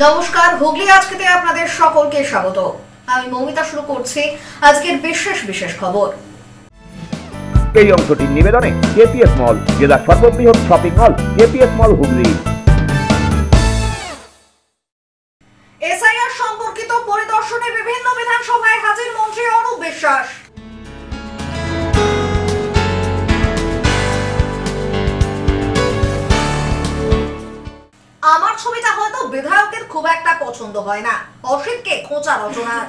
নমস্কার, হুগলি আজকেতে আপনাদের সকলকে স্বাগত। আমি মৌমিতা শুরু করছি আজকের বিশেষ খবর। এই অংশটির নিবেদনে কেপিএস মল, জেলার সর্ববৃহৎ শপিং মল কেপিএস মল হুগলি। এসআইআর সম্পর্কিত পরিদর্শনে বিভিন্ন বিধানসভায় হাজির মন্ত্রী অরূপ বিশ্বাস। আমার ছবিটা হয়তো বিধায়কের খুব একটা পছন্দ হয় না, অসিতকে খোঁচা রচনার।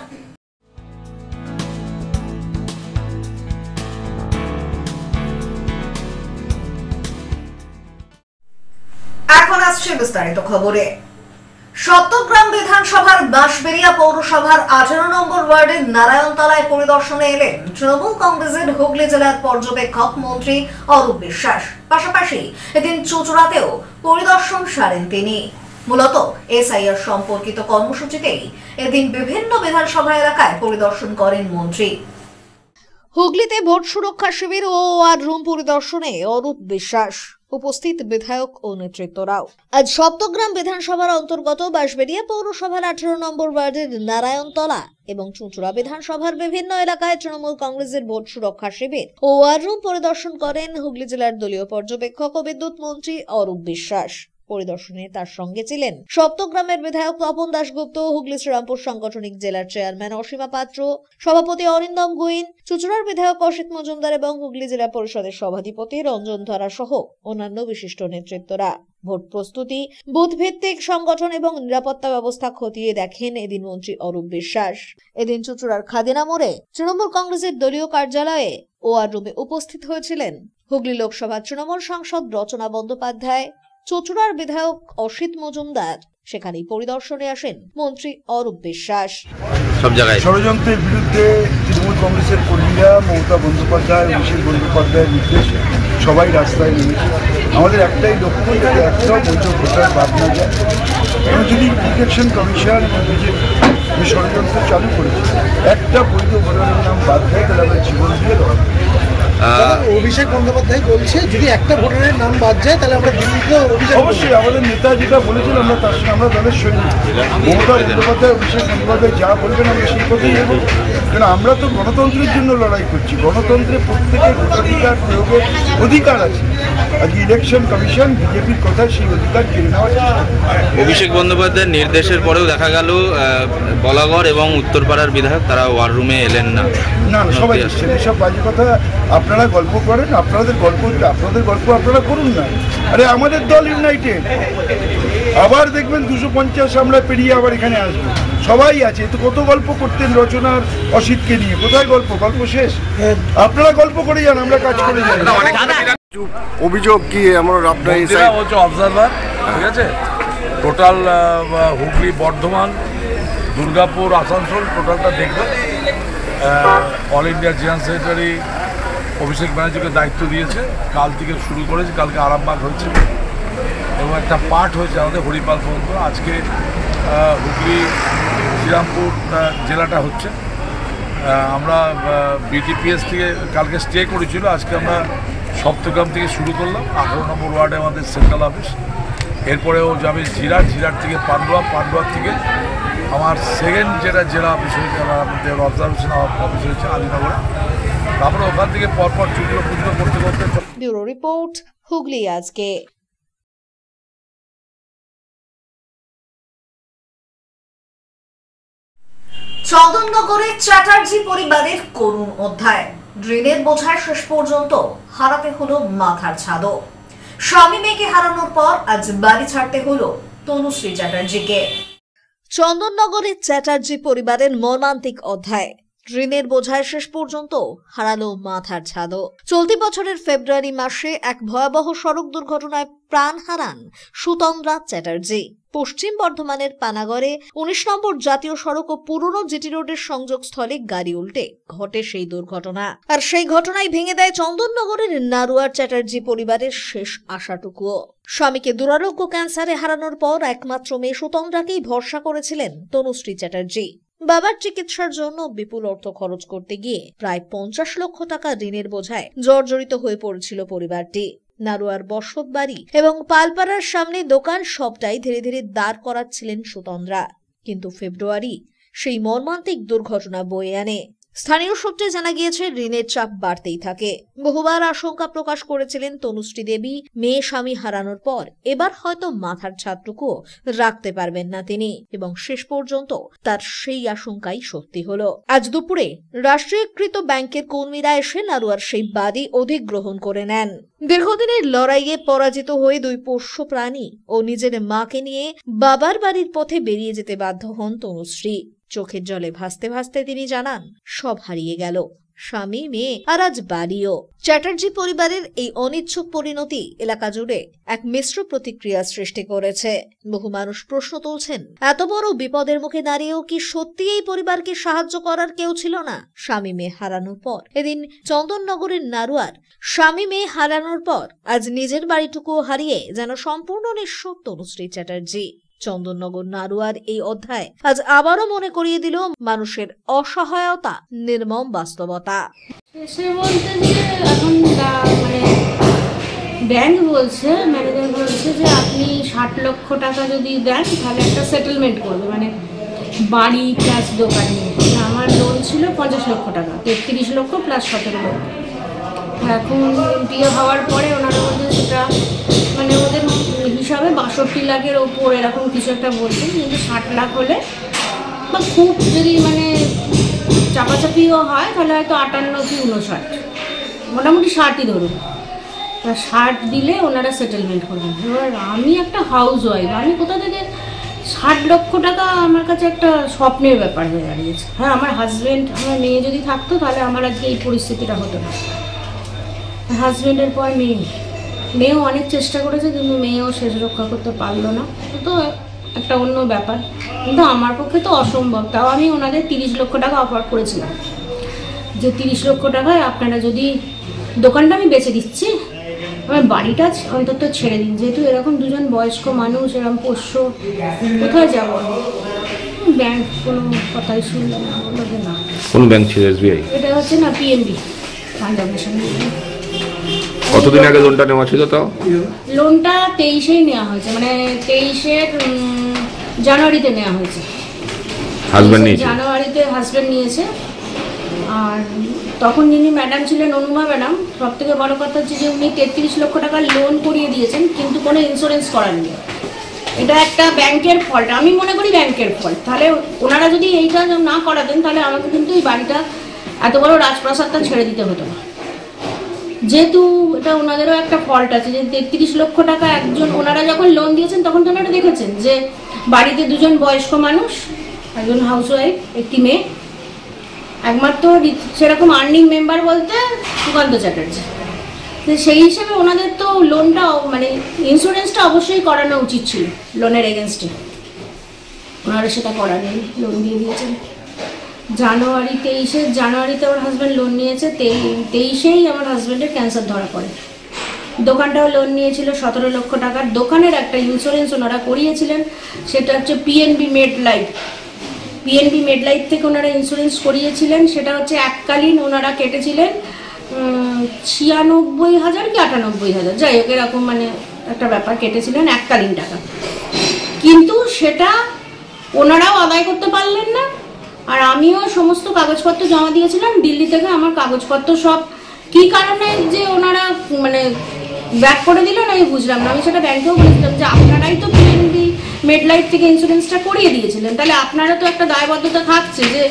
এখন আসছে বিস্তারিত খবরে। সপ্তগ্রাম বিধানসভার বাঁশবেড়িয়া পৌরসভার 18 নম্বর ওয়ার্ডের নারায়ণতলায় পরিদর্শনে এলেন তৃণমূল কংগ্রেসের হুগলি জেলার পর্যবেক্ষক মন্ত্রী অরূপ বিশ্বাস। পাশাপাশি এদিন চুঁচুড়াতেও পরিদর্শন সারেন তিনি। মূলত এসআইআর সম্পর্কিত কর্মসূচিতেই এদিন বিভিন্ন বিধানসভা এলাকায় পরিদর্শন করেন মন্ত্রী। হুগলিতে ভোট সুরক্ষা শিবির ও ওয়ার রুম পরিদর্শনে অরূপ বিশ্বাস, উপস্থিত বিধায়ক ও নেতৃত্বরাও। আজ সপ্তগ্রাম বিধানসভার অন্তর্গত বাঁশবেড়িয়া পৌরসভার 18 নম্বর ওয়ার্ডের নারায়ণতলা এবং চুঁচুড়া বিধানসভার বিভিন্ন এলাকায় তৃণমূল কংগ্রেসের ভোট সুরক্ষা শিবির ও ওয়ার রুম পরিদর্শন করেন হুগলি জেলার দলীয় পর্যবেক্ষক ও বিদ্যুৎ মন্ত্রী অরূপ বিশ্বাস। পরিদর্শনে তার সঙ্গে ছিলেন সপ্তগ্রামের বিধায়ক তপন দাশগুপ্ত, হুগলি শ্রীরামপুর সাংগঠনিক জেলার চেয়ারম্যান অসীমা পাত্র, সভাপতি অরিন্দম গুইন, চুঁচুড়ার বিধায়ক অসিত মজুমদার এবং হুগলি জেলা পরিষদের সভাধিপতি রঞ্জন ধরা সহ অন্যান্য বিশিষ্ট নেতৃত্বরা। ভোট প্রস্তুতি, বুথ ভিত্তিক সংগঠন এবং নিরাপত্তা ব্যবস্থা খতিয়ে দেখেন এদিন মন্ত্রী অরূপ বিশ্বাস। এদিন চুঁচুড়ার খাদিনা মোড়ে তৃণমূল কংগ্রেসের দলীয় কার্যালয়ে ওয়ার রুমে উপস্থিত হয়েছিলেন হুগলি লোকসভা তৃণমূল সাংসদ রচনা বন্দ্যোপাধ্যায়, চুঁচুড়ার বিধায়ক অসিত মজুমদার। সেখানেই পরিদর্শনে আসেন মন্ত্রী অরূপ বিশ্বাস। সব জায়গায় ষড়যন্ত্রের বিরুদ্ধে তৃণমূল কংগ্রেসের কর্মীরা মমতা বন্দ্যোপাধ্যায়, অভিষেক বন্দ্যোপাধ্যায়ের নির্দেশে সবাই রাস্তায় নেমেছে। আমাদের একটাই লক্ষ্য, যাতে একটাও বৈধ ভোটার বাদ না যায়। এবং যদি ইলেকশন কমিশন বিজেপি ষড়যন্ত্র চালু করেছে, একটা বৈধ ভোটারের নাম বাদ যায়, তাহলে আমরা জীবন দিয়ে লড়াই। অভিষেক বন্দ্যোপাধ্যায় বলছে যদি একটা ভোটারের নাম বাদ যায় তাহলে আমরা দিল্লিতে অভিযান। অবশ্যই আমাদের নেতা যেটা বলেছিল আমরা তার সঙ্গে আমরা দলের সৈনিক। মমতা বন্দ্যোপাধ্যায়, অভিষেক বন্দ্যোপাধ্যায় যা বলবেন আমরা সেই কথাই নেব। কারণ আমরা তো গণতন্ত্রের জন্য লড়াই করছি। গণতন্ত্রে প্রত্যেকের ভোটাধিকার প্রয়োগের অধিকার আছে। আজকে ইলেকশন কমিশন বিজেপির কথা সেই অধিকার কেড়ে নেওয়ার চেষ্টা। অভিষেক বন্দ্যোপাধ্যায়ের নির্দেশের পরেও দেখা গেল বলাগড় এবং উত্তরপাড়ার বিধায়ক তারা ওয়ার রুমে এলেন না। না, সবাই এসছেন। এসব বাজে কথা আপনারা গল্প করেন, আপনাদের গল্প আপনারা করুন না। আরে আমাদের দল ইউনাইটেড, আবার দেখবেন 250 আমরা পেরিয়ে আবার এখানে আসবো। সবাই আছে। তো কত গল্প করতেন রচনার অসিতকে নিয়ে, কোথায় গল্প শেষ? আপনারা গল্প করে যান, আমরা কাজ করে যাই। অভিযোগ কি আমার আপনার হচ্ছে অবজারভার, ঠিক আছে? টোটাল হুগলি, বর্ধমান, দুর্গাপুর, আসানসোল টোটালটা দেখবেন। অল ইন্ডিয়া জেনারেল সেক্রেটারি অভিষেক ব্যানার্জিকে দায়িত্ব দিয়েছে। কাল থেকে শুরু করেছে, কালকে আরামবাগ হয়েছে এবং একটা পাঠ হয়েছে আমাদের হরিপাল পর্যন্ত। আজকে হুগলি শ্রীরামপুর জেলাটা হচ্ছে। আমরা বিটিপিএস থেকে কালকে স্টে করেছিল, আজকে আমরা সপ্তগ্রাম থেকে শুরু করলাম। 18 নম্বর ওয়ার্ডে আমাদের সেন্ট্রাল অফিস, এরপরেও যাবে ঝিরাট থেকে পান্ডুয়া থেকে আমার সেকেন্ড যেটা জেলা অফিস হয়েছে, আমাদের অবজারভেশন অফিস হয়েছে আলীনগরে। তারপরে ওখান থেকে পরপর চুটিও করতে ব্যুরো রিপোর্ট, হুগলি আজকে। চন্দননগরে চ্যাটার্জি পরিবারের করুণ অধ্যায়। ঋণের বোঝায় শেষ পর্যন্ত হারাতে হলো মাথার ছাদও। স্বামী মেয়েকে হারানোর পর আজ বাড়ি ছাড়তে হলো তনুশ্রী চ্যাটার্জিকে। চন্দননগরের চ্যাটার্জি পরিবারের মর্মান্তিক অধ্যায়। ঋণের বোঝায় শেষ পর্যন্ত হারালো মাথার ছাদও। চলতি বছরের ফেব্রুয়ারি মাসে এক ভয়াবহ সড়ক দুর্ঘটনায় প্রাণ হারান সুতন্দ্রা চ্যাটার্জি। পশ্চিম বর্ধমানের পানাগড়ে 19 নম্বর জাতীয় সড়ক ও পুরনো জিটি রোডের সংযোগস্থলে গাড়ি উল্টে ঘটে সেই দুর্ঘটনা। আর সেই ঘটনায় ভেঙে দেয় চন্দননগরের নারুয়ার চ্যাটার্জি পরিবারের শেষ আশাটুকুও। স্বামীকে দুরারোগ্য ক্যান্সারে হারানোর পর একমাত্র মেয়ে সুতন্দ্রাকেই ভরসা করেছিলেন তনুশ্রী চ্যাটার্জি। বাবার চিকিৎসার জন্য বিপুল অর্থ খরচ করতে গিয়ে প্রায় 50 লক্ষ টাকা ঋণের বোঝায় জর্জরিত হয়ে পড়েছিল পরিবারটি। নারুয়ার বসত বাড়ি এবং পালপাড়ার সামনে দোকান সবটাই ধীরে ধীরে দাঁড় করাচ্ছিলেন সুতন্দ্রা। কিন্তু ফেব্রুয়ারি সেই মর্মান্তিক দুর্ঘটনা বয়ে আনে। স্থানীয় সূত্রে জানা গিয়েছে, ঋণের চাপ বাড়তেই থাকে। বহুবার আশঙ্কা প্রকাশ করেছিলেন তনুশ্রী দেবী মেয়ে স্বামী হারানোর পর এবার হয়তো মাথার ছাদটুকুও রাখতে পারবেন না তিনি, এবং শেষ পর্যন্ত তার সেই আশঙ্কাই সত্যি হলো। আজ দুপুরে রাষ্ট্রীয়কৃত ব্যাংকের কর্মীরা এসে নারুয়ার সেই বাড়ি অধিগ্রহণ করে নেন। দীর্ঘদিনের লড়াইয়ে পরাজিত হয়ে দুই পোষ্য প্রাণী ও নিজের মাকে নিয়ে বাবার বাড়ির পথে বেরিয়ে যেতে বাধ্য হন তনুশ্রী। চোখের জলে ভাসতে ভাসতে তিনি জানান, সব হারিয়ে গেল, স্বামী, মেয়ে আর আজ বাড়িও। চ্যাটার্জি পরিবারের এই অনিচ্ছুক পরিণতি এলাকা জুড়ে এক মিশ্র প্রতিক্রিয়া সৃষ্টি করেছে। বহু মানুষ প্রশ্ন তুলছেন, এত বড় বিপদের মুখে দাঁড়িয়েও কি সত্যি এই পরিবারকে সাহায্য করার কেউ ছিল না? স্বামী মেয়ে হারানোর পর এদিন চন্দননগরের নারুয়ার স্বামী মেয়ে হারানোর পর আজ নিজের বাড়িটুকুও হারিয়ে যেন সম্পূর্ণ নিঃস্ব তনুশ্রী চ্যাটার্জি। চন্দননগর নারুয়ার এই অধ্যায় আজ আবারও মনে করিয়ে দিল মানুষের অসহায়তা, নির্মম বাস্তবতা। সে বলতে যে এখন মানে ব্যাংক বলছে, ম্যানেজার বলছে যে আপনি 60 লক্ষ টাকা যদি দেন তাহলে একটা সেটেলমেন্ট করবে, মানে বাড়ি প্লাস দোকান নিয়ে। আমার লোন ছিল 50 লক্ষ টাকা, 33 লক্ষ প্লাস 17 লক্ষ। এখন বিয়ে হওয়ার পরে ওনারা বলছে সেটা মানে ওদের হিসাবে 62 লাখের ওপর এরকম কিছু একটা বলছেন, কিন্তু 60 লাখ হলে বা খুব যদি মানে চাপাচাপিও হয় তাহলে হয়তো 58 কি 59, মোটামুটি 60ই ধরুন। 60 দিলে ওনারা সেটেলমেন্ট করবেন। এবার আমি একটা হাউস ওয়াইফ, আমি কোথা থেকে 60 লক্ষ টাকা, আমার কাছে একটা স্বপ্নের ব্যাপার হয়ে দাঁড়িয়েছে। হ্যাঁ, আমার হাজব্যান্ড, আমার মেয়ে যদি থাকতো তাহলে আমার আজকে এই পরিস্থিতিটা হতো না। হাজব্যান্ডের পর মেয়েও অনেক চেষ্টা করেছে, কিন্তু মেয়েও শেষ রক্ষা করতে পারলো না, তো একটা অন্য ব্যাপার। কিন্তু আমার পক্ষে তো অসম্ভব। তাও আমি ওনাদের 30 লক্ষ টাকা অফার করেছিলাম যে 30 লক্ষ টাকায় আপনারা যদি দোকানটা আমি বেচে দিচ্ছি, আমার বাড়িটা অন্তত ছেড়ে দিন, যেহেতু এরকম দুজন বয়স্ক মানুষ এরকম পোষ্য, কোথায় যাবো? ব্যাংক কোনো কথাই শুনলো না, বললো যে না। কোন ব্যাংক ছিল? এসবিআই? এটা হচ্ছে না, পিএনবি, পাঞ্জাব ন্যাশনাল। কতদিন আগে লোনটা নেওয়া ছিল? তাও লোনটা 23-এই নেওয়া হয়েছে, মানে 23-এর জানুয়ারিতে নেওয়া হয়েছে। হাজব্যান্ড নিয়েছে? জানুয়ারিতে হাজব্যান্ড নিয়েছে। আর তখন যিনি ম্যাডাম ছিলেন, অনুমা ম্যাডাম, সব থেকে বড় কথা হচ্ছে যে উনি 33 লক্ষ টাকার লোন করিয়ে দিয়েছেন, কিন্তু কোনো ইন্স্যুরেন্স করাননি। এটা একটা ব্যাংকের ফল্ট, আমি মনে করি ব্যাংকের ফল্ট। তাহলে ওনারা যদি এইটা না করাতেন তাহলে আমাকে কিন্তু এই বাড়িটা, এত বড় রাজপ্রাসাদটা ছেড়ে দিতে হতো না। যেহেতু এটা ওনাদেরও একটা ফল্ট আছে যে 33 লক্ষ টাকা একজন, ওনারা যখন লোন দিয়েছেন তখন তো ওনারা দেখেছেন যে বাড়িতে দুজন বয়স্ক মানুষ, একজন হাউসওয়াইফ, একটি মেয়ে, একমাত্র সেরকম আর্নিং মেম্বার বলতে সুকান্ত চ্যাটার্জি। তো সেই হিসেবে ওনাদের তো লোনটা মানে ইন্স্যুরেন্সটা অবশ্যই করানো উচিত ছিল লোনের এগেনস্টে, ওনারা সেটা করাননি, লোন দিয়ে দিয়েছেন। জানুয়ারি 23 জানুয়ারিতে আমার হাজব্যান্ড লোন নিয়েছে, 23-এই আমার হাজব্যান্ডের ক্যান্সার ধরা পড়ে। দোকানটাও লোন নিয়েছিল 17 লক্ষ টাকার। দোকানের একটা ইন্স্যুরেন্স ওনারা করিয়েছিলেন, সেটা হচ্ছে PNB made life. PNB made life থেকে ওনারা ইন্স্যুরেন্স করিয়েছিলেন, সেটা হচ্ছে এককালীন ওনারা কেটেছিলেন 96,000 কি 98,000, যাই হোক এরকম মানে একটা ব্যাপার কেটেছিলেন এককালীন টাকা, কিন্তু সেটা ওনারাও আদায় করতে পারলেন না। আর আমিও সমস্ত কাগজপত্র জমা দিয়েছিলাম দিল্লি থেকে, আমার কাগজপত্র সব কী কারণে যে ওনারা মানে ব্যাক করে দিলেন আমি বুঝলাম না। আমি সেটা ব্যাংকেও বলেছিলাম যে আপনারাই তো পিএনবি মেড লাইফ থেকে ইন্স্যুরেন্সটা করিয়ে দিয়েছিলেন, তাহলে আপনারা তো একটা দায়বদ্ধতা থাকছে যে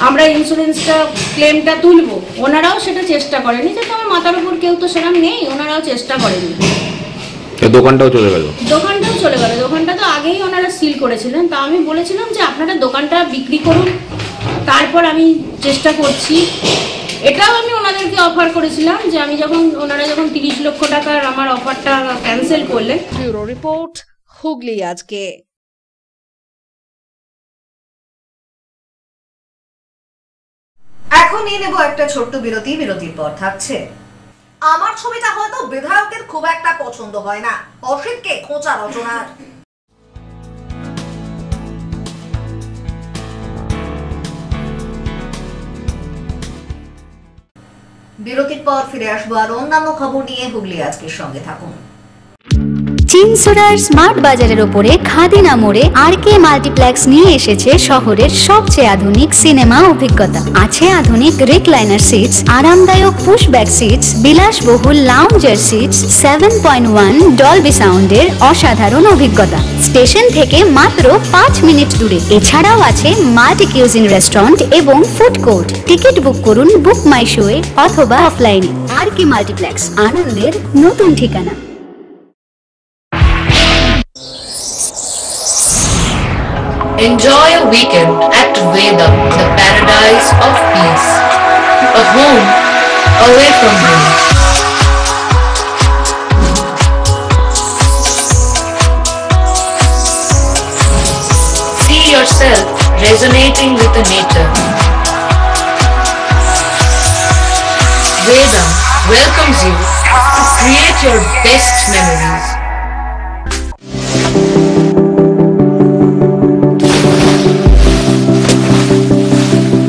আমরা ইন্স্যুরেন্সটা ক্লেমটা তুলবো। ওনারাও সেটা চেষ্টা করেনি, যেহেতু আমার মাথার উপর কেউ তো সেরকম নেই, ওনারাও চেষ্টা করেনি। দোকানটাও চলে গেল? দোকানটাও চলে গেল। দোকানটা তো আগেই ওনারা সিল করেছিলেন। তা আমি বলেছিলাম যে আপনারা দোকানটা বিক্রি করুন, তারপর আমি চেষ্টা করছি। এটাও আমি ওনাদেরকে অফার করেছিলাম যে আমি যখন ওনারা যখন 30 লক্ষ টাকার আমার অফারটা ক্যান্সেল করলেন। ব্যুরো রিপোর্ট, হুগলি আজকে। এখন নিয়ে নেব একটা ছোট্ট বিরতি। বিরতির পর থাকছে, আমার ছবিটা হয়তো বিধায়কের খুব একটা পছন্দ হয় না, অসিতকে খোঁচা রচনার। বিরতির পর ফিরে আসবো আর অন্যান্য খবর নিয়ে। হুগলি আজকের সঙ্গে থাকুন। চিনসুরার স্মার্ট বাজারের উপরে খাদিনা মোড়ে আরকে মাল্টিপ্লেক্স নিয়ে এসেছে শহরের সবচেয়ে আধুনিক সিনেমা অভিজ্ঞতা। আছে আধুনিক রিক্লাইনার সিটস, আরামদায়ক পুশব্যাক সিটস, বিলাসবহুল লাউঞ্জার সিটস, 7.1 ডলবি সাউন্ডের অসাধারণ অভিজ্ঞতা। স্টেশন থেকে মাত্র 5 মিনিট দূরে। এছাড়াও আছে মাল্টি কিউজিন রেস্টুরেন্ট এবং ফুড কোর্ট। টিকিট বুক করুন বুক মাই শোয়ে অথবা অফলাইনে। আরকে মাল্টিপ্লেক্স, আনন্দের নতুন ঠিকানা। Enjoy a weekend at Vedam, the paradise of peace. A home away from home. See yourself resonating with the nature. Vedam welcomes you to create your best memories.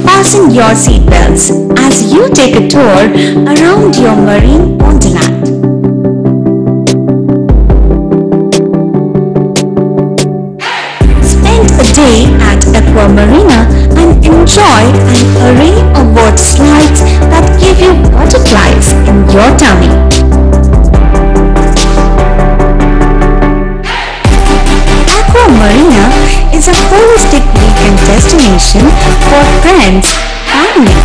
Fasten your seatbelts as you take a tour around your marine wonderland. Spend a day at Aqua Marina and enjoy an array of water slides that give you butterflies in your tummy. Aqua Marina is a holistic weekend destination for friends, family,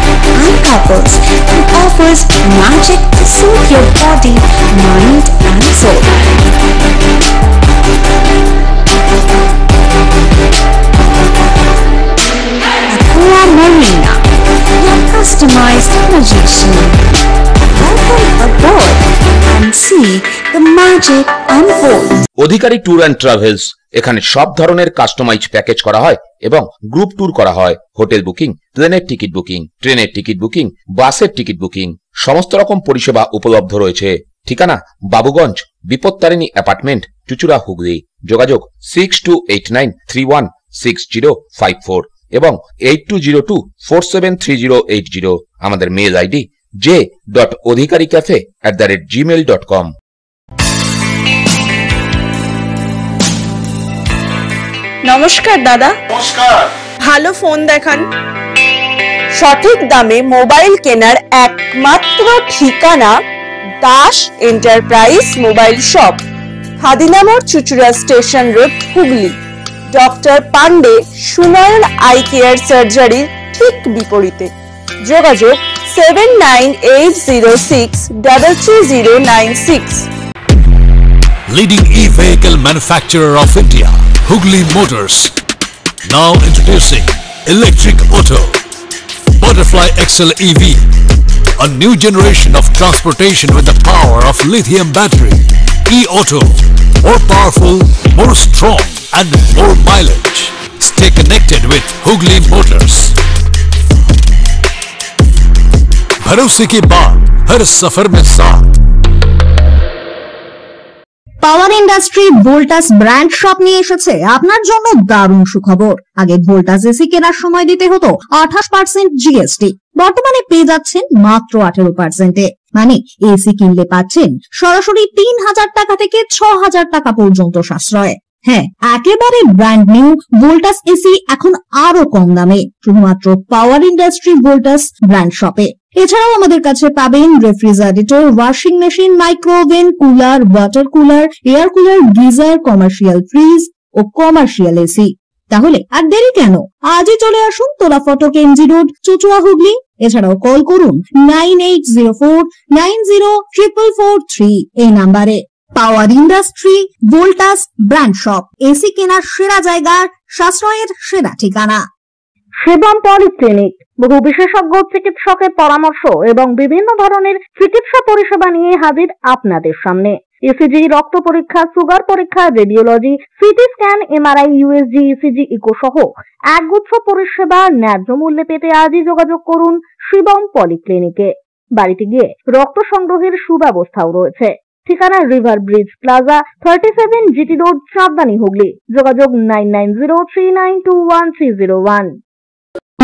and couples and offers magic to soothe your body, mind, and soul. Aqua Marina, your customized magician. Welcome aboard and see the magic unfold. Adhikari tour and travels, এখানে সব ধরনের customise package করা হয় এবং group tour করা হয়। Hotel booking, প্লেনের ticket booking, ট্রেনের টিকিট বুকিং, বাসের টিকিট বুকিং, সমস্ত রকম পরিষেবা উপলব্ধ রয়েছে। ঠিকানা বাবুগঞ্জ, বিপত্তারিণী অ্যাপার্টমেন্ট, চুচুড়া, হুগলি। যোগাযোগ 6289316054 এবং 8202473080। আমাদের মেল আইডি j.odhikaricafe@gmail.com। নমস্কার দাদা। নমস্কার। ভালো ফোন দেখান। সঠিক দামে মোবাইল কেনার একমাত্র ঠিকানা Das enterprise mobile shop, Khadina মোড়, Chuchura station road, Hooghly. Doctor Pandey Sunayan eye care সার্জারির ঠিক বিপরীতে। যোগাযোগ 7980633096। Leading e-vehicle manufacturer of India, Hugli Motors. Now introducing Electric Auto, Butterfly XL EV, a new generation of transportation with the power of lithium battery. E-Auto, more powerful, more strong and more mileage. Stay connected with Hugli Motors. भरोसे के बाद हर सफर में साथ। পাওয়ার industry Voltas brand shop নিয়ে এসেছে আপনার জন্য দারুণ সুখবর। আগে ভোল্টাস এসি কেনার সময় দিতে হতো 28% জিএসটি, বর্তমানে পেয়ে যাচ্ছেন মাত্র 18%। মানে এসি কিনলে পাচ্ছেন সরাসরি 3000 টাকা থেকে 6000 টাকা পর্যন্ত সাশ্রয়। হ্যাঁ, একেবারে ব্র্যান্ড নিউ ভোল্টাস এসি এখন আরো কম দামে, শুধুমাত্র পাওয়ার ইন্ডাস্ট্রি ভোল্টাস ব্র্যান্ড শপে। এছাড়াও আমাদের কাছে পাবেন refrigerator, washing machine, micro oven, cooler, water cooler, air cooler, geyser, commercial fridge ও কমার্শিয়াল এসি। তাহলে আর দেরি কেন, আজই চলে আসুন তোলা ফটক এমজি রোড, চুচুড়া, হুগলি। এছাড়াও কল করুন 9804904443 এই নাম্বারে। Power industry Voltas brand shop, AC কেনার সেরা জায়গা, সাশ্রয়ের সেরা ঠিকানা। শিবম পলিক্লিনিক, বহু বিশেষজ্ঞ চিকিৎসকের পরামর্শ এবং বিভিন্ন ধরনের চিকিৎসা পরিষেবা নিয়ে হাজির আপনাদের সামনে। ইসিজি, রক্ত পরীক্ষা, সুগার পরীক্ষা, radiology, CT scan, MRI, USG, ECG, echo সহ একগুচ্ছ পরিষেবা ন্যায্য মূল্যে পেতে আজই যোগাযোগ করুন শিবম পলিক্লিনিকে। বাড়িতে গিয়ে রক্ত সংগ্রহের সুব্যবস্থাও রয়েছে। ঠিকানা river bridge plaza, 37 GT road, সাবধানী, হুগলি। যোগাযোগ 9903921301।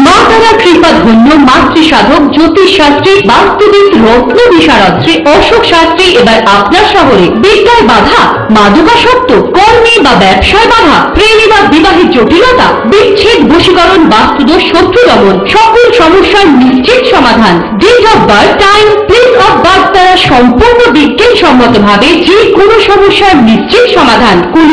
মা তারা কৃপা ধন্য মাতৃ সাধক জ্যোতিষ শাস্ত্রী বাস্তুবিদ রত্ন বিশারদ শ্রী অশোক শাস্ত্রী এবার আপনার শহরে। বিদ্যায় বাধা, মাদকাসক্ত, কর্মে বা ব্যবসায় বাধা, প্রেমে বা বিবাহের জটিলতা, বিচ্ছেদ, বশীকরণ, বাস্তুদোষ, শত্রু দমন, সকল সমস্যার নিশ্চিত সমাধান। Date of birth, time, place of birth দ্বারা সম্পূর্ণ বিজ্ঞানসম্মত ভাবে যে কোনো সমস্যার নিশ্চিত সমাধান। কোন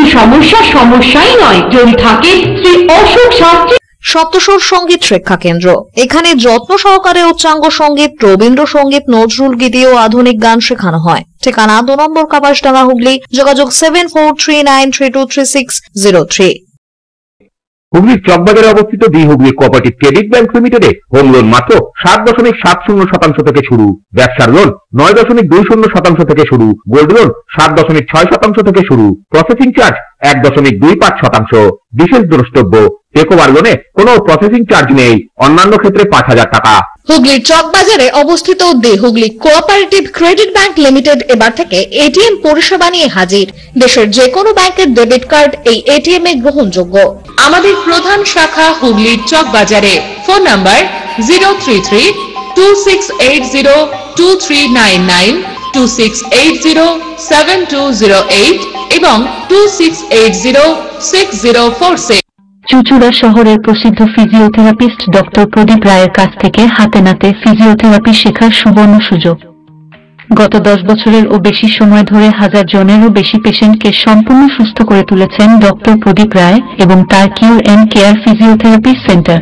সমস্যাই নয় যদি থাকে শ্রী অশোক শাস্ত্রী। সপ্তস্বর সঙ্গীত শিক্ষা কেন্দ্র। এখানে যত্ন সহকারে উচ্চাঙ্গ সঙ্গীত, রবীন্দ্রসঙ্গীত, নজরুল গীতি ও আধুনিক গান শেখানো হয়। ঠিকানা 2 নম্বর কাপাসডাঙ্গা, হুগলি। যোগাযোগ 7439323603। হুগলির চকবাজারে অবস্থিত the Hooghly cooperative credit bank লিমিটেডে হোম লোন মাত্র 7.70% থেকে শুরু, ব্যবসার লোন 9.20% থেকে শুরু, গোল্ড লোন 7.6% থেকে শুরু, প্রসেসিং চার্জ 1.25%। বিশেষ দ্রষ্টব্য, টেকওভার লোনে কোনো প্রসেসিং চার্জ নেই, অন্যান্য ক্ষেত্রে 5,000 টাকা। হুগলির চকবাজারে অবস্থিত the Hooghly cooperative credit bank limited এবার থেকে এটিএম পরিষেবা নিয়ে হাজির। দেশের যে কোনো ব্যাংকের ডেবিট কার্ড এই এটিএম এ গ্রহণযোগ্য। আমাদের প্রধান শাখা হুগলির চকবাজারে। ফোন নাম্বার 033-2680-2399, 2680-7208 এবং 2680-6046। চুঁচুড়া শহরের প্রসিদ্ধ ফিজিওথেরাপিস্ট ডক্টর প্রদীপ রায়ের কাছ থেকে হাতে নাতে ফিজিওথেরাপি শেখার সুবর্ণ সুযোগ। গত 10 বছরের ও বেশি সময় ধরে 1000 জনেরও বেশি পেশেন্টকে সম্পূর্ণ সুস্থ করে তুলেছেন ডক্টর প্রদীপ রায় এবং তার কিউর এন্ড কেয়ার ফিজিওথেরাপি সেন্টার।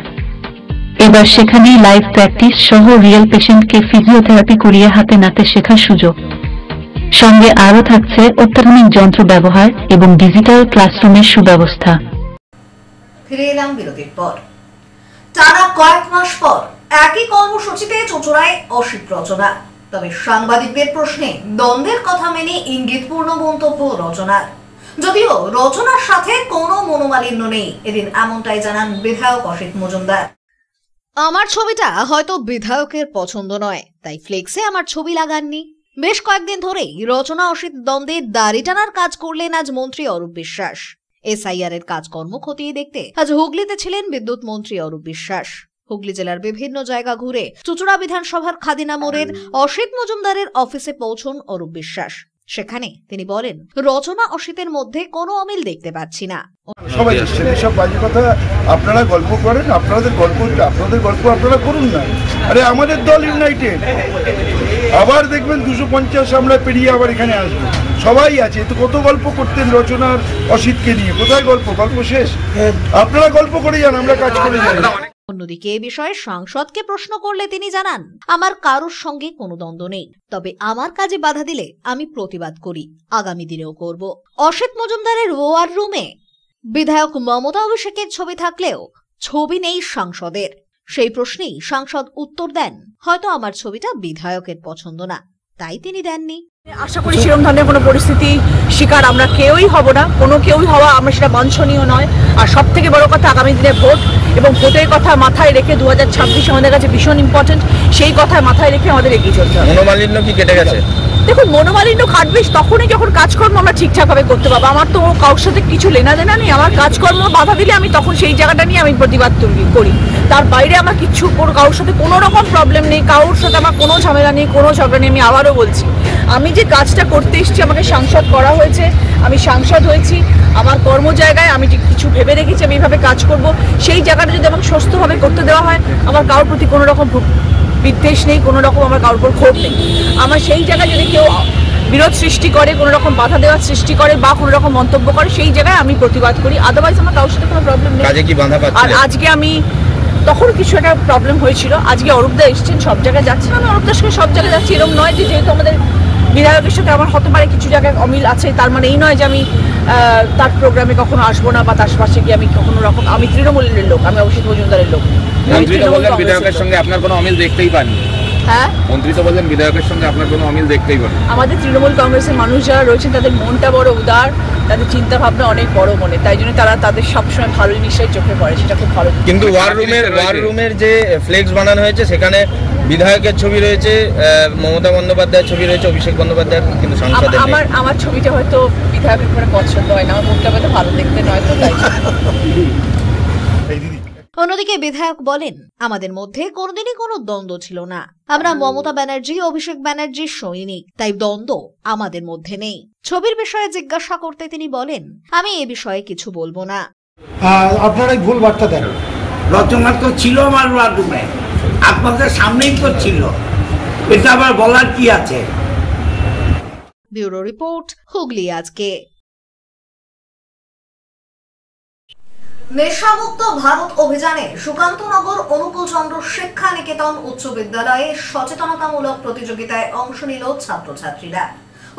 এবার সেখানেই লাইভ প্র্যাকটিস সহ রিয়েল পেশেন্টকে ফিজিওথেরাপি করিয়ে হাতে নাতে শেখার সুযোগ। সঙ্গে আরও থাকছে অত্যাধুনিক যন্ত্র ব্যবহার এবং ডিজিটাল ক্লাসরুমের সুব্যবস্থা। ফিরে এলাম বিরতির পর। টানা কয়েক মাস পর একই কর্মসূচিতে চুঁচুড়ায় অসিত রচনা। তবে সাংবাদিকদের প্রশ্নে দ্বন্দ্বের কথা মেনে ইঙ্গিতপূর্ণ মন্তব্য রচনার। যদিও রচনার সাথে কোনো মনোমালিন্য নেই, এদিন এমনটাই জানান বিধায়ক অসিত মজুমদার। আমার ছবিটা হয়তো বিধায়কের পছন্দ নয়, তাই ফ্লেক্সে আমার ছবি লাগাননি। বেশ কয়েকদিন ধরেই রচনা অসিত দ্বন্দ্বে দাড়ি টানার কাজ করলেন আজ মন্ত্রী অরূপ বিশ্বাস। এসআইআর এর কাজকর্ম খতিয়ে দেখতে আজ হুগলিতে ছিলেন বিদ্যুৎ মন্ত্রী অরূপ বিশ্বাস। হুগলি জেলার বিভিন্ন জায়গা ঘুরে চুঁচুড়া বিধানসভার খাদিনা মোড়ের অসিত মজুমদারের অফিসে পৌঁছন অরূপ বিশ্বাস। সেখানে তিনি বলেন, রচনা অসিতের মধ্যে কোনো অমিল দেখতে পাচ্ছি না। সবাই এসছেন, এসব বাজে কথা আপনারা গল্প করেন, আপনাদের গল্প আপনারা করুন না। আরে আমাদের দল ইউনাইটেড, আবার দেখবেন 250 আমরা পেরিয়ে আবার এখানে আসবো, সবাই আছে। তো কত গল্প করতেন রচনার অসিতকে নিয়ে, কোথায় গল্প শেষ? আপনারা গল্প করে যান, আমরা কাজ করে যাই। অন্যদিকে এ বিষয়ে সাংসদকে প্রশ্ন করলে তিনি জানান, আমার কারোর সঙ্গে কোনো দ্বন্দ্ব নেই, তবে আমার কাজে বাধা দিলে আমি প্রতিবাদ করি, আগামী দিনেও করব। অসিত মজুমদারের ওয়ার রুমে বিধায়ক মমতা অভিষেকের ছবি থাকলেও ছবি নেই সাংসদের। সেই প্রশ্নেই সাংসদ উত্তর দেন, হয়তো আমার ছবিটা বিধায়কের পছন্দ না, তাই তিনি দেননি। আশা করি সেরকম ধরনের কোনো পরিস্থিতি শিকার আমরা কেউই হব না, কেউই হওয়া আমরা সেটা বাঞ্ছনীয় নয়। আর সব থেকে বড় কথা আগামী দিনে ভোট, এবং ভোটের কথা মাথায় রেখে 2026 আমাদের কাছে ভীষণ ইম্পর্টেন্ট। সেই কথা মাথায় রেখে আমাদের এগিয়ে চলতে হবে। মনোমালিন্য কি কেটে গেছে? দেখুন, মনোমালিন্য কাটবে তখনই যখন কাজকর্ম আমরা ঠিকঠাকভাবে করতে পারবো। আমার তো কারোর সাথে কিছু লেনাদেনা নেই, আমার কাজকর্ম বাধা দিলে আমি তখন সেই জায়গাটা নিয়ে আমি প্রতিবাদ করি। তার বাইরে আমার কিচ্ছু কারোর সাথে কোনো রকম প্রবলেম নেই, কারোর সাথে আমার কোনো ঝামেলা নেই, কোনো ঝগড়া নেই। আমি আবারও বলছি, আমি যে কাজটা করতে এসেছি, আমাকে সাংসদ করা হয়েছে, আমি সাংসদ হয়েছি, আমার কর্ম জায়গায় আমি যে কিছু ভেবে রেখেছি আমি এইভাবে কাজ করব, সেই জায়গাটা যদি আমাকে সুস্থভাবে করতে দেওয়া হয়, আমার কারোর প্রতি কোনো রকম বিদ্বেষ নেই, কোনো রকম আমার কারোর উপর ক্ষোভ নেই। আমার সেই জায়গায় যদি কেউ বিরোধ সৃষ্টি করে, কোনো রকম বাধা দেওয়ার সৃষ্টি করে বা কোনো রকম মন্তব্য করে, সেই জায়গায় আমি প্রতিবাদ করি। আদারওয়াইজ আমার কারোর সাথে কোনো প্রবলেম নেই। আর আজকে আমি তখন কিছু একটা প্রবলেম হয়েছিল, আজকে অরূপদা এসছেন, সব জায়গায় যাচ্ছেন, আমি অরূপদার সঙ্গে সব জায়গায় যাচ্ছি। এরকম নয় যে যেহেতু আমাদের বিধায়কের সাথে আমার হতে পারে কিছু জায়গায় অমিল আছে, তার মানে এই নয় যে আমি তার প্রোগ্রামে কখনো আসবো না বা তার পাশে গিয়ে আমি কখনো রকম। আমি তৃণমূলের লোক, আমি অসিত মজুমদারের লোক। বিধায়কের সঙ্গে আপনার কোনো অমিল দেখতেই পাননি? হ্যাঁ, মন্ত্রী তো বললেন বিধায়কের সঙ্গে আপনার কোনো অমিল দেখতেই পান। আমাদের তৃণমূল কংগ্রেসের মানুষ যারা রয়েছেন তাদের মনটা বড় উদার, তাদের চিন্তা ভাবনা অনেক বড় মনে, তাই জন্য তারা তাদের সবসময় ভালো জিনিসটাই চোখে পড়ে, সেটা খুব ভালো। কিন্তু ওয়ার রুমের যে ফ্লেক্স বানানো হয়েছে সেখানে বিধায়কের ছবি রয়েছে, মমতা বন্দ্যোপাধ্যায়ের ছবি রয়েছে, অভিষেক বন্দ্যোপাধ্যায়ের, কিন্তু সাংসদের আমার ছবিটা হয়তো বিধায়কের পছন্দ হয় না, আমার মুখটা হয়তো ভালো দেখতে নয়, তো তাই। অন্যদিকে বিধায়ক বলেন, আমাদের মধ্যে কোনোদিনই কোনো দ্বন্দ্ব ছিল না। আমরা মমতা ব্যানার্জি, অভিষেক ব্যানার্জির সৈনিক, তাই দ্বন্দ্ব আমাদের মধ্যে নেই। ছবির বিষয়ে জিজ্ঞাসা করতে তিনি বলেন, আমি এ বিষয়ে কিছু বলবো না। আপনারা ভুল বার্তা দেন। রচনা তো ছিল আমার ওয়ার্ডরুমে, আপনাদের সামনেই তো ছিল, এটা আবার বলার কি আছে? ব্যুরো রিপোর্ট, হুগলি আজকে। নেশামুক্ত ভারত অভিযানে সুকান্তনগর অনুকূলচন্দ্র শিক্ষা নিকেতন উচ্চ বিদ্যালয়ে সচেতনতামূলক প্রতিযোগিতায় অংশ নিল ছাত্রছাত্রীরা।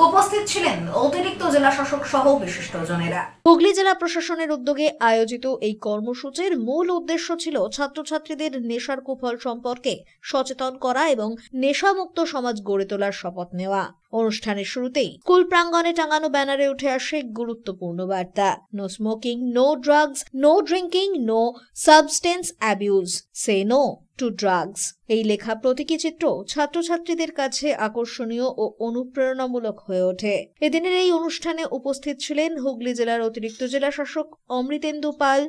উপস্থিত ছিলেন অতিরিক্ত জেলা শাসক সহ বিশিষ্টজনেরা। হুগলি জেলা প্রশাসনের উদ্যোগে আয়োজিত এই কর্মসূচির মূল উদ্দেশ্য ছিল ছাত্রছাত্রীদের নেশার কুফল সম্পর্কে সচেতন করা এবং নেশামুক্ত সমাজ গড়ে তোলার শপথ নেওয়া। অনুষ্ঠানের শুরুতেই স্কুল প্রাঙ্গণে টাঙানো ব্যানারে উঠে আসে গুরুত্বপূর্ণ বার্তা, no smoking, no drugs, no drinking, no substance abuse, say no to drugs. এই লেখা প্রতীকী চিত্র ছাত্রছাত্রীদের কাছে আকর্ষণীয় ও অনুপ্রেরণামূলক হয়ে ওঠে। এদিনের এই অনুষ্ঠানে উপস্থিত ছিলেন হুগলি জেলার অতিরিক্ত জেলা শাসক অমৃতেন্দু পাল,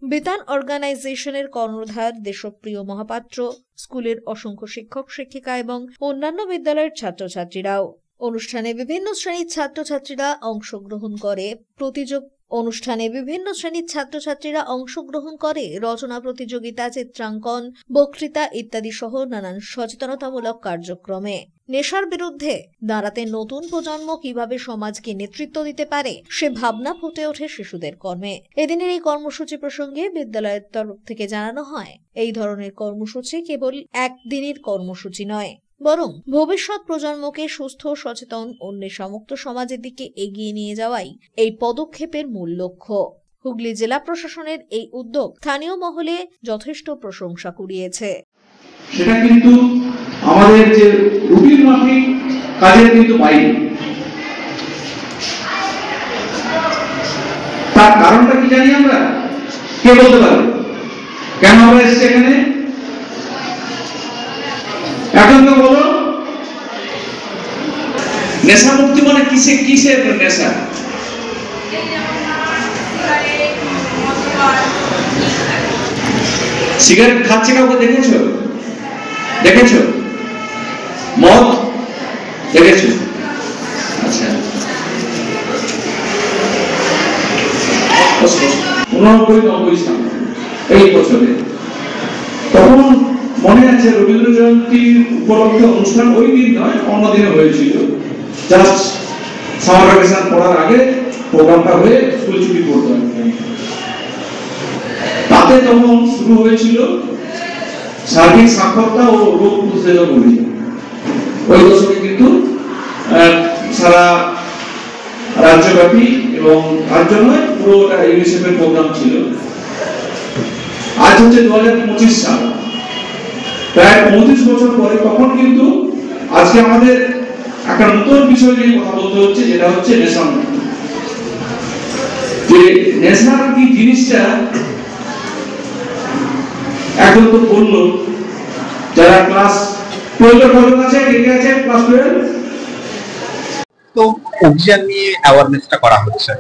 বিতান অর্গানাইজেশনের কর্ণধার দেশপ্রিয় মহাপাত্র, স্কুলের অসংখ্য শিক্ষক শিক্ষিকা এবং অন্যান্য বিদ্যালয়ের ছাত্রছাত্রীরাও। অনুষ্ঠানে বিভিন্ন শ্রেণীর ছাত্রছাত্রীরা অংশগ্রহণ করে রচনা প্রতিযোগিতা, চিত্রাঙ্কন, বক্তৃতা ইত্যাদি সহ নানান সচেতনতামূলক কার্যক্রমে। নেশার বিরুদ্ধে দাঁড়াতে নতুন প্রজন্ম কিভাবে সমাজকে নেতৃত্ব দিতে পারে সে ভাবনা ফুটে ওঠে শিশুদের কর্মে। এদিনের এই কর্মসূচি প্রসঙ্গে বিদ্যালয়ের তরফ থেকে জানানো হয়, এই ধরনের কর্মসূচি কেবল একদিনের কর্মসূচি নয়, বরং ভবিষ্যৎ প্রজন্মকে সুস্থ, সচেতন ও নেশামুক্ত সমাজের দিকে এগিয়ে নিয়ে যাওয়াই এই পদক্ষেপের মূল লক্ষ্য। হুগলি জেলা প্রশাসনের এই উদ্যোগ স্থানীয় মহলে যথেষ্ট প্রশংসা কুড়িয়েছে। সেটা কিন্তু আমাদের যে রুটিন মাফিক কাজের কিন্তু বাইরে। তার কারণটা কি জানি আমরা? কে বলতে পারে কেন আমরা এসেছি এখানে? এখন তো বলো, নেশা মুক্তি মানে কিসের নেশা? সিগারেট খাচ্ছে কাউকে দেখেছো? মদ দেখেছো? আচ্ছা, 89-90 সাল এই বছরে, তখন মনে আছে রবীন্দ্র জয়ন্তী উপলক্ষে অনুষ্ঠান ওই দিন নয়, অন্য দিনে হয়েছিল। জাস্ট সামার ভ্যাকেশন পড়ার আগে প্রোগ্রামটা হয়ে স্কুল ছুটি পড়তে হয়। তাতে তখন শুরু হয়েছিল সার্বিক সাক্ষরতা ও রোগ প্রতিরোধ অভিযান। ওই দশকে কিন্তু সারা রাজ্যব্যাপী এবং রাজ্য নয় পুরোটা ইউনিসেফের প্রোগ্রাম ছিল। আজ হচ্ছে 2025 সাল, প্রায় 35 বছর পরে। তখন কিন্তু আজকে আমাদের একটা নতুন বিষয় নিয়ে কথা বলতে হচ্ছে, যেটা হচ্ছে নেশা মুক্ত। যে নেশার কি জিনিসটা একদম তো বললো যারা ক্লাস 12 পর্যন্ত আছে, কে আছে ক্লাস 12, তো অভিযান নিয়ে অ্যাওয়ারনেসটা করা হচ্ছে।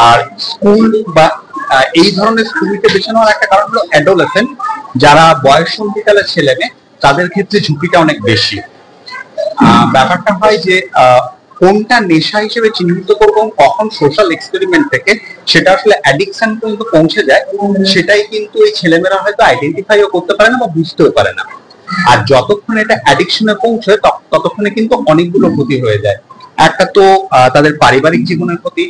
আর স্কুল বা এই ধরনের স্কুলকে বেছে নেওয়ার একটা কারণ হলো অ্যাডোলেসেন্ট, যারা বয়ঃসন্ধিকালের ছেলে মেয়ে, তাদের ক্ষেত্রে ঝুঁকিটা অনেক বেশি। ব্যাপারটা হয় যে কোনটা নেশা হিসেবে চিহ্নিত করবো, কখন সোশ্যাল এক্সপেরিমেন্ট থেকে সেটা আসলে অ্যাডিকশন পর্যন্ত পৌঁছে যায়, সেটাই কিন্তু এই ছেলেমেয়েরা হয়তো আইডেন্টিফাইও করতে পারে না বা বুঝতেও পারে না। আর যতক্ষণ এটা অ্যাডিকশনে পৌঁছয় ততক্ষণে কিন্তু অনেকগুলো ক্ষতি হয়ে যায়। একটা তো তাদের পারিবারিক জীবনের ক্ষতি,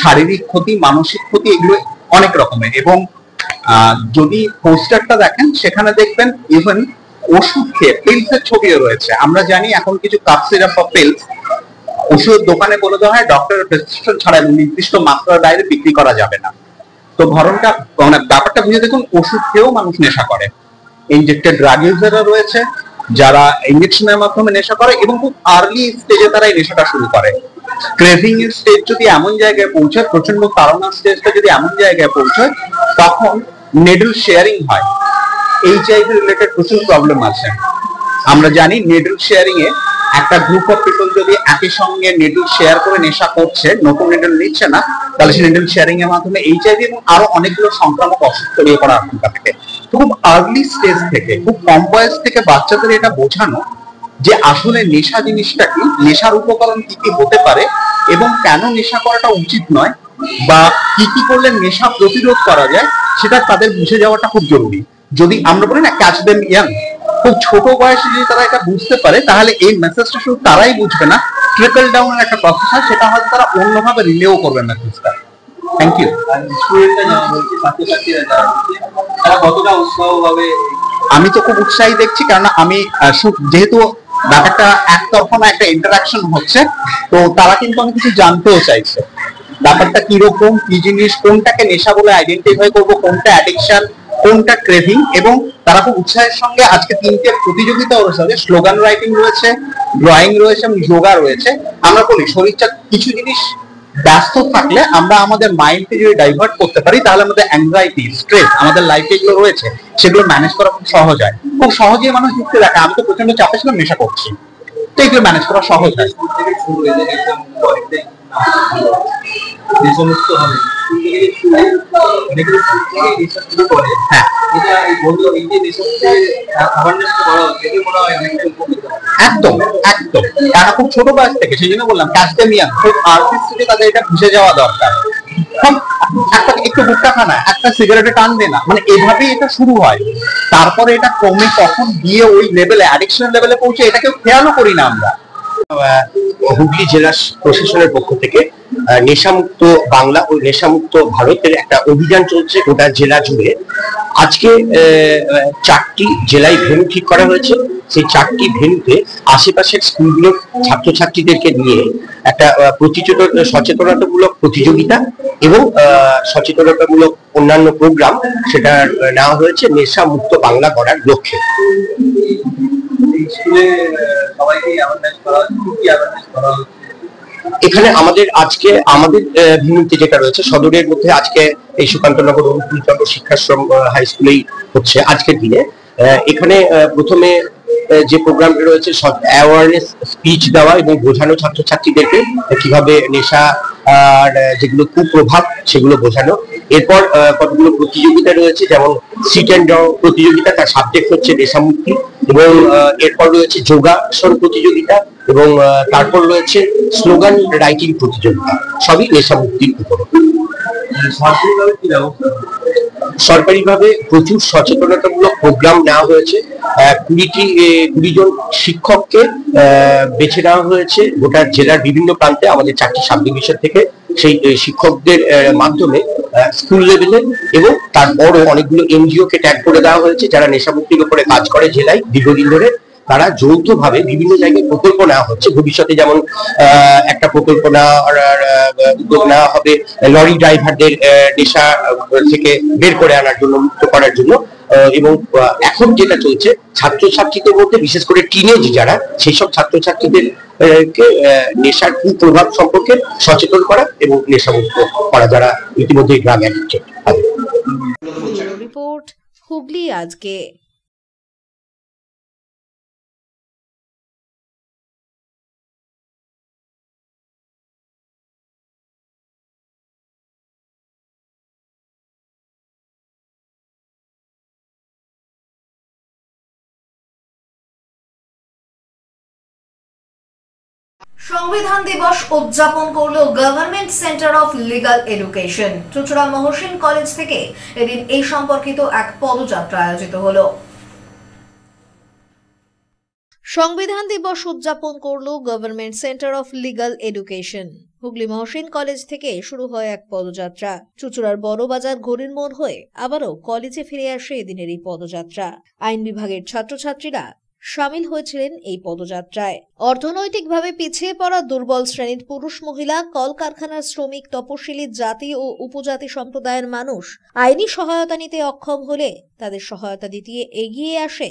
শারীরিক ক্ষতি, মানসিক ক্ষতি, এগুলো অনেক রকমের। এবং যদি পোস্টারটা দেখেন সেখানে দেখবেন ইভেন ওষুধ খেয়ে পিলসের ছবিও রয়েছে। আমরা জানি এখন কিছু কাপ সিরাপ বা পিলস ওষুধের দোকানে বলে দেওয়া হয় ডক্টরের প্রেসক্রিপশন ছাড়া এবং নির্দিষ্ট মাত্রার বাইরে বিক্রি করা যাবে না। তো ধরনটা মানে ব্যাপারটা বুঝে দেখুন, ওষুধ খেয়েও মানুষ নেশা করে। ইনজেক্টেড ড্রাগ ইউজাররা রয়েছে যারা ইনজেকশনের মাধ্যমে নেশা করে এবং খুব আর্লি স্টেজে তারা এই নেশাটা শুরু করে। ক্রেভিং এর স্টেজ যদি এমন জায়গায় পৌঁছায়, প্রচন্ড তাড়নার স্টেজটা যদি এমন জায়গায় পৌঁছায়, তখন নেডল শেয়ারিং হয়। HIV রিলেটেড প্রচুর প্রবলেম আছে। আমরা জানি নেডল শেয়ারিং এ একটা গ্রুপ অফ পিপল যদি একই সঙ্গে নেডল শেয়ার করে নেশা করছে, নতুন নেডল নিচ্ছে না, তাহলে সেই নেডল শেয়ারিং এর মাধ্যমে এইচআইভি এবং আরো অনেকগুলো সংক্রামক অসুখ ছড়িয়ে পড়ার আশঙ্কা থাকে। খুব আর্লি স্টেজ থেকে, খুব কম বয়স থেকে বাচ্চাদের এটা বোঝানো যে আসলে নেশা জিনিসটা কি, নেশার উপকরণ কি কি হতে পারে এবং কেন নেশা করাটা উচিত নয়, বা কি কি করলে নেশা প্রতিরোধ করা যায়, সেটা তাদের বুঝে যাওয়াটা খুব জরুরি। যদি আমরা বলি না ক্যাচ দেম ইয়াং, খুব ছোট বয়সে যদি তারা এটা বুঝতে পারে, তাহলে এই মেসেজটা শুধু তারাই বুঝবে না, ট্রিকল ডাউনের একটা প্রসেস হয়, সেটা হয়তো তারা অন্যভাবে রিলেও করবে মেসেজটা। Thank you. আমি তো খুব উৎসাহী দেখছি, কারণ আমি যেহেতু ব্যাপারটা একতরফা একটা ইন্টারাকশন হচ্ছে, তো তারা কিন্তু অনেক কিছু জানতেও চাইছে, ব্যাপারটা কিরকম, কি জিনিস, কোনটাকে নেশা বলে আইডেন্টিফাই করবো, কোনটা অ্যাডিকশন, কোনটা ক্রেভিং। এবং তারা খুব উৎসাহের সঙ্গে আজকে 3টে প্রতিযোগিতা অনুসারে স্লোগান রাইটিং রয়েছে, ড্রয়িং রয়েছে এবং যোগা রয়েছে। আমরা বলি শরীরটা কিছু জিনিস ব্যস্ত থাকলে আমরা আমাদের মাইন্ডকে যদি ডাইভার্ট করতে পারি, তাহলে আমাদের অ্যাংজাইটি, স্ট্রেস, আমাদের লাইফে যেগুলো রয়েছে সেগুলো ম্যানেজ করা খুব সহজ হয়। খুব সহজেই মানুষ যুক্তি রাখে, আমি তো প্রচন্ড চাপে ছিলাম, নেশা করছি, তো এগুলো ম্যানেজ করা সহজ হয়। একদম একদম, তারা খুব ছোট বয়স থেকে, সেই জন্য বললাম ক্যাস্টেমিয়ান, খুব আর্টিস্টে তাদের এটা বুঝে যাওয়া দরকার। একটা একটু গুটখা খানা, একটা সিগারেটে টান দে না, মানে এভাবেই এটা শুরু হয়। তারপরে এটা ক্রমে কখন গিয়ে ওই লেভেলে, অ্যাডিকশন লেভেলে পৌঁছে, এটাকে খেয়ালও করি না আমরা। হুগলি জেলা প্রশাসনের পক্ষ থেকে নেশামুক্ত বাংলা ও নেশামুক্ত ভারতের একটা অভিযান চলছে গোটা জেলা জুড়ে। আজকে 4টি জেলায় ভেন্যু ঠিক করা হয়েছে। সেই 4টি ভেন্যুতে আশেপাশের স্কুলগুলোর ছাত্রছাত্রীদেরকে নিয়ে একটা সচেতনতামূলক প্রতিযোগিতা এবং সচেতনতামূলক অন্যান্য প্রোগ্রাম সেটা নেওয়া হয়েছে নেশা মুক্ত বাংলা গড়ার লক্ষ্যে। এখানে আজকে আমাদের ভেন্যুতে যেটা রয়েছে সদরের মধ্যে, আজকে এই সুকান্তনগর অনুকূলচন্দ্র শিক্ষাশ্রম হাই স্কুলেই হচ্ছে আজকের দিনে। এখানে প্রথমে যে প্রোগ্রামটা রয়েছে অ্যাওয়ারনেস স্পিচ দেওয়া এবং বোঝানো ছাত্রছাত্রীদেরকে কিভাবে নেশা আর যেগুলো কুপ্রভাব সেগুলো বোঝানো। এরপর কতগুলো প্রতিযোগিতা রয়েছে, যেমন সিট অ্যান্ড ড্র প্রতিযোগিতা, তার সাবজেক্ট হচ্ছে নেশামুক্তি, এবং এরপর রয়েছে যোগাসন প্রতিযোগিতা, এবং তারপর রয়েছে স্লোগান রাইটিং প্রতিযোগিতা, সবই নেশামুক্তির উপর। সরকারিভাবে প্রচুর সচেতনতামূলক প্রোগ্রাম নেওয়া হয়েছে। 20 জন শিক্ষককে বেছে নেওয়া হয়েছে গোটা জেলার বিভিন্ন প্রান্তে, আমাদের 4টি সাব ডিভিশন থেকে। সেই শিক্ষকদের মাধ্যমে স্কুল লেভেলে এবং তারপরও অনেকগুলো এনজিও কে ট্যাগ করে দেওয়া হয়েছে যারা নেশামুক্তির উপরে কাজ করে জেলায় দীর্ঘদিন ধরে। তারা যৌথভাবে বিভিন্ন জায়গায় প্রকল্প নেওয়া হচ্ছে। ভবিষ্যতে যেমন একটা প্রকল্প উদ্যোগ নেওয়া হবে লরি ড্রাইভারদের নেশা থেকে বের করে আনার জন্য, মুক্ত করার জন্য। এবং এখন যেটা চলছে ছাত্রছাত্রীদের মধ্যে, বিশেষ করে টিনেজ যারা, সেই সব ছাত্রছাত্রীদের কে নেশার কুপ্রভাব সম্পর্কে সচেতন করা এবং নেশামুক্ত করা যারা ইতিমধ্যে ড্রাগ অ্যাডিক্টেড। রিপোর্ট হুগলি আজকে। সংবিধান দিবস উদযাপন করলো government centre of legal education. চুঁচুড়া মহসিন কলেজ থেকে এদিন এই সম্পর্কিত এক পদযাত্রা আয়োজিত হলো। সংবিধান দিবস উদযাপন করলো government centre of legal education. Hooghly Mohsin college থেকে শুরু হয় এক পদযাত্রা। চুঁচুড়ার বড়বাজার ঘড়ির মোড় হয়ে আবারও কলেজে ফিরে আসে এদিনের এই পদযাত্রা। আইন বিভাগের ছাত্রছাত্রীরা সামিল হয়েছিলেন এই পদযাত্রায়। অর্থনৈতিকভাবে পিছিয়ে পড়া দুর্বল শ্রেণীর পুরুষ, মহিলা, কলকারখানার শ্রমিক, তপশিলি জাতি ও উপজাতি সম্প্রদায়ের মানুষ আইনি সহায়তা নিতে অক্ষম হলে তাদের সহায়তা দিতে এগিয়ে আসে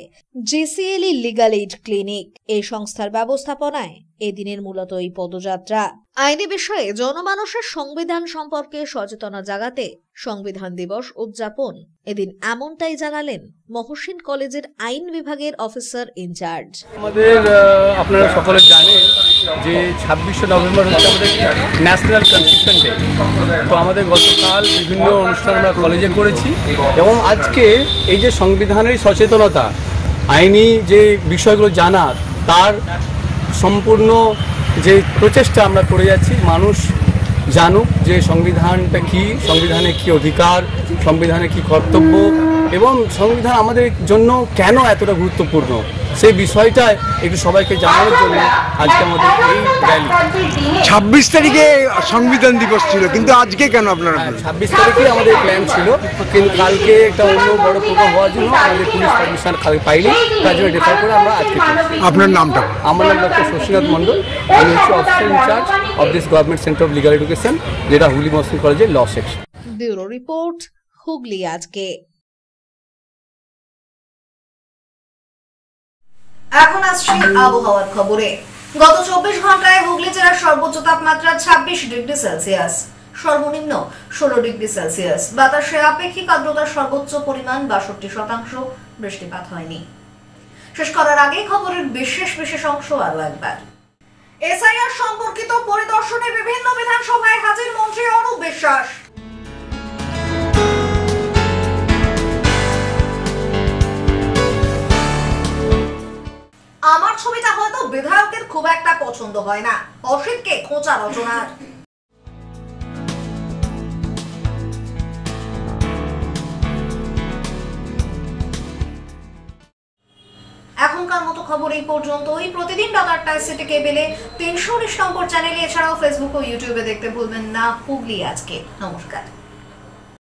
জিসিএলই লিগাল এইড ক্লিনিক। এই সংস্থার ব্যবস্থাপনায় এদিনের মূলত এই পদযাত্রা। আইনি বিষয়ে জনমানুষের সংবিধান সম্পর্কে সচেতনতা জাগাতে সংবিধান দিবস উদযাপন। এদিন এমনটাই জানালেন মহসিন কলেজের আইন বিভাগের অফিসার ইনচার্জ। আমাদের আপনারা সকলে জানেন যে 26শে নভেম্বর হচ্ছে আমাদের ন্যাশনাল কনস্টিটিউশন ডে। তো আমাদের গতকাল বিভিন্ন অনুষ্ঠান আমরা কলেজে করেছি এবং আজকে এই যে সংবিধানের সচেতনতা, আইনি যে বিষয়গুলো জানা, তার সম্পূর্ণ যে প্রচেষ্টা আমরা করে যাচ্ছি, মানুষ জানুক যে সংবিধানটা কি, সংবিধানে কি অধিকার, সংবিধানে কি কর্তব্য এবং সংবিধান আমাদের জন্য কেন এতটা গুরুত্বপূর্ণ, সেই বিষয়টা একটু সবাইকে জানানোর জন্য আজকে আমাদের এই র্যালি। 26 তারিখে সংবিধান দিবস ছিল, কিন্তু আজকে কেন আপনারা? 26 তারিখে আমাদের প্ল্যান ছিল, কিন্তু কালকে একটা অন্য বড় প্রোগ্রাম হওয়ার জন্য আমাদের পুলিশ পারমিশন পাইনি, তার জন্য রেফার করে আমরা আজকে। আপনার নামটা? আমার নাম ডক্টর শশীনাথ মণ্ডল, আমি হচ্ছে officer in charge of this government centre of legal education, যেটা হুগলি মহসিন কলেজের law section. Bureau report, Hooghly আজকে। এখন আসছে আবহাওয়ার খবরে। গত 24 ঘন্টায় হুগলি জেলার সর্বোচ্চ তাপমাত্রা 26 ডিগ্রি সেলসিয়াস, সর্বনিম্ন 16 ডিগ্রি সেলসিয়াস। বাতাসে আপেক্ষিক আর্দ্রতার সর্বোচ্চ পরিমাণ 62%, বৃষ্টিপাত হয়নি। শেষ করার আগে খবরের বিশেষ অংশ আরো একবার। এসআইআর সম্পর্কিত পরিদর্শনে বিভিন্ন বিধানসভায় হাজির মন্ত্রী অরূপ বিশ্বাস। আমার ছবিটা হয়তো বিধায়কের খুব একটা পছন্দ হয় না, অসিতকে খোঁচা রচনার। এখনকার মতো খবর এই পর্যন্তই। প্রতিদিন রাত 8টায় সিটি কেবেলে 319 নম্বর চ্যানেলে, এছাড়াও ফেসবুক ও ইউটিউবে দেখতে ভুলবেন না হুগলি আজকে। নমস্কার।